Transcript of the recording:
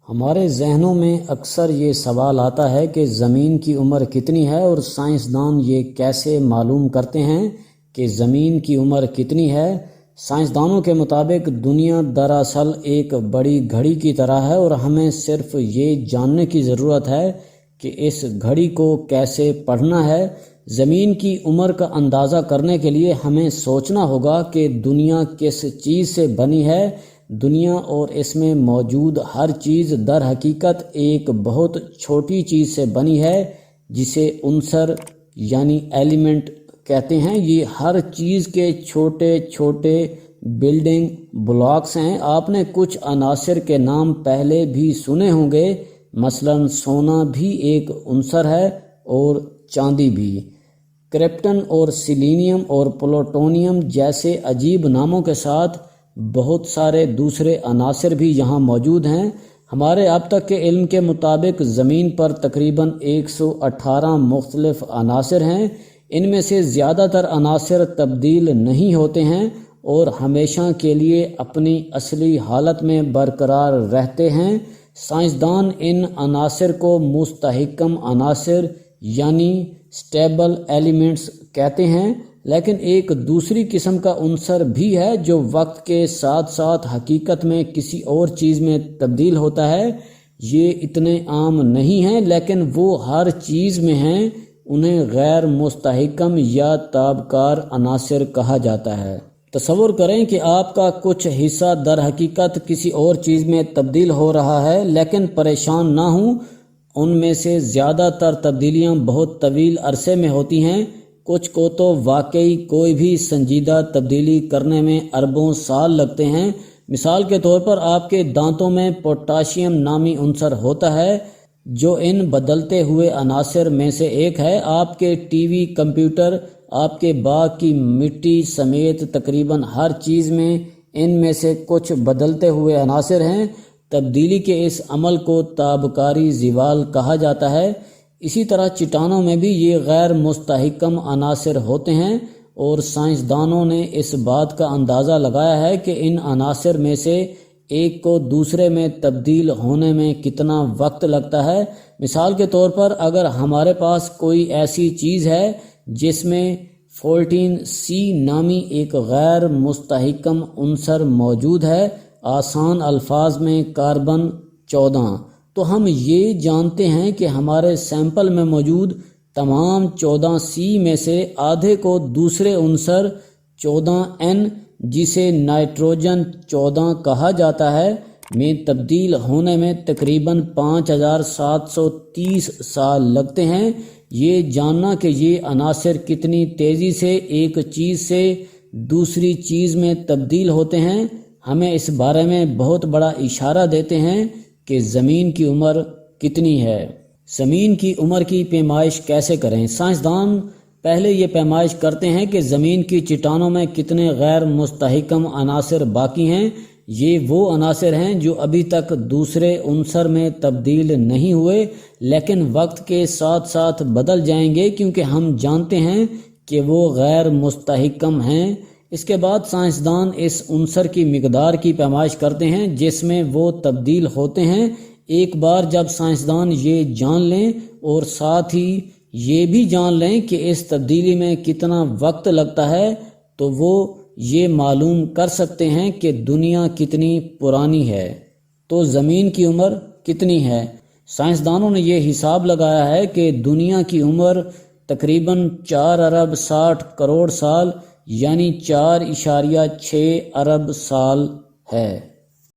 ہمارے ذہنوں میں اکثر یہ سوال آتا ہے کہ زمین کی عمر کتنی ہے اور سائنسدان یہ کیسے معلوم کرتے ہیں کہ زمین کی عمر کتنی ہے۔ سائنسدانوں کے مطابق دنیا دراصل ایک بڑی گھڑی کی طرح ہے اور ہمیں صرف یہ جاننے کی ضرورت ہے کہ اس گھڑی کو کیسے پڑھنا ہے۔ زمین کی عمر کا اندازہ کرنے کے لیے ہمیں سوچنا ہوگا کہ دنیا کس چیز سے بنی ہے۔ دنیا اور اس میں موجود ہر چیز در حقیقت ایک بہت چھوٹی چیز سے بنی ہے جسے عنصر یعنی ایلیمنٹ کہتے ہیں۔ یہ ہر چیز کے چھوٹے چھوٹے بلڈنگ بلاکس ہیں۔ آپ نے کچھ عناصر کے نام پہلے بھی سنے ہوں گے، مثلا سونا بھی ایک عنصر ہے اور چاندی بھی۔ کرپٹن اور سیلینیم اور پلوٹونیم جیسے عجیب ناموں کے ساتھ بہت سارے دوسرے عناصر بھی یہاں موجود ہیں۔ ہمارے اب تک کے علم کے مطابق زمین پر تقریباً 118 مختلف عناصر ہیں۔ ان میں سے زیادہ تر عناصر تبدیل نہیں ہوتے ہیں اور ہمیشہ کے لیے اپنی اصلی حالت میں برقرار رہتے ہیں۔ سائنسدان ان عناصر کو مستحکم عناصر یعنی سٹیبل ایلیمنٹس کہتے ہیں، لیکن ایک دوسری قسم کا عنصر بھی ہے جو وقت کے ساتھ ساتھ حقیقت میں کسی اور چیز میں تبدیل ہوتا ہے۔ یہ اتنے عام نہیں ہیں لیکن وہ ہر چیز میں ہیں۔ انہیں غیر مستحکم یا تابکار عناصر کہا جاتا ہے۔ تصور کریں کہ آپ کا کچھ حصہ در حقیقت کسی اور چیز میں تبدیل ہو رہا ہے، لیکن پریشان نہ ہوں، ان میں سے زیادہ تر تبدیلیاں بہت طویل عرصے میں ہوتی ہیں۔ کچھ کو تو واقعی کوئی بھی سنجیدہ تبدیلی کرنے میں اربوں سال لگتے ہیں۔ مثال کے طور پر آپ کے دانتوں میں پوٹاشیم نامی عنصر ہوتا ہے جو ان بدلتے ہوئے عناصر میں سے ایک ہے۔ آپ کے ٹی وی، کمپیوٹر، آپ کے باغ کی مٹی سمیت تقریباً ہر چیز میں ان میں سے کچھ بدلتے ہوئے عناصر ہیں۔ تبدیلی کے اس عمل کو تابکاری زوال کہا جاتا ہے۔ اسی طرح چٹانوں میں بھی یہ غیر مستحکم عناصر ہوتے ہیں اور سائنسدانوں نے اس بات کا اندازہ لگایا ہے کہ ان عناصر میں سے ایک کو دوسرے میں تبدیل ہونے میں کتنا وقت لگتا ہے۔ مثال کے طور پر اگر ہمارے پاس کوئی ایسی چیز ہے جس میں 14C نامی ایک غیر مستحکم عنصر موجود ہے، آسان الفاظ میں کاربن 14، تو ہم یہ جانتے ہیں کہ ہمارے سیمپل میں موجود تمام 14C میں سے آدھے کو دوسرے عنصر 14N جسے نائٹروجن 14 کہا جاتا ہے میں تبدیل ہونے میں تقریباً 5730 سال لگتے ہیں۔ یہ جاننا کہ یہ عناصر کتنی تیزی سے ایک چیز سے دوسری چیز میں تبدیل ہوتے ہیں ہمیں اس بارے میں بہت بڑا اشارہ دیتے ہیں کہ زمین کی عمر کتنی ہے۔ زمین کی عمر کی پیمائش کیسے کریں؟ سائنسدان پہلے یہ پیمائش کرتے ہیں کہ زمین کی چٹانوں میں کتنے غیر مستحکم عناصر باقی ہیں۔ یہ وہ عناصر ہیں جو ابھی تک دوسرے عنصر میں تبدیل نہیں ہوئے لیکن وقت کے ساتھ ساتھ بدل جائیں گے کیونکہ ہم جانتے ہیں کہ وہ غیر مستحکم ہیں۔ اس کے بعد سائنسدان اس عنصر کی مقدار کی پیمائش کرتے ہیں جس میں وہ تبدیل ہوتے ہیں۔ ایک بار جب سائنسدان یہ جان لیں اور ساتھ ہی یہ بھی جان لیں کہ اس تبدیلی میں کتنا وقت لگتا ہے تو وہ یہ معلوم کر سکتے ہیں کہ دنیا کتنی پرانی ہے۔ تو زمین کی عمر کتنی ہے؟ سائنسدانوں نے یہ حساب لگایا ہے کہ دنیا کی عمر تقریباً 4 ارب 60 کروڑ سال یعنی 4.6 ارب سال ہے۔